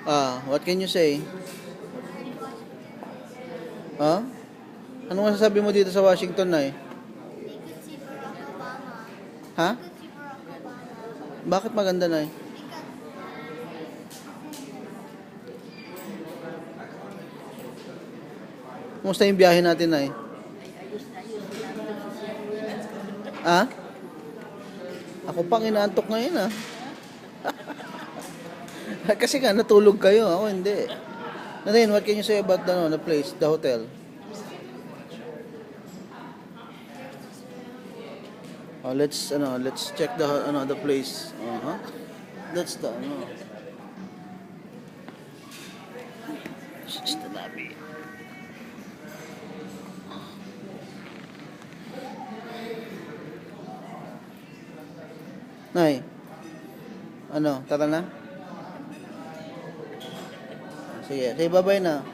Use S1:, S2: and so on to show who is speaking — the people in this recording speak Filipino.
S1: What can you say? Ah? Ano masasabi mo dito sa Washington na eh?
S2: They could see Barack Obama.
S1: Ha?
S2: They could see Barack Obama.
S1: Bakit maganda na eh? Kumusta yung biyahe natin na eh? Ah? Ako pang inaantok ngayon ah. Kasi nga natulog kayo, ako hindi. Nadine, what can you say about the place, the hotel? Let's check the place. That's the It's the lobby. Nay. Tara na? Sige, bye-bye na.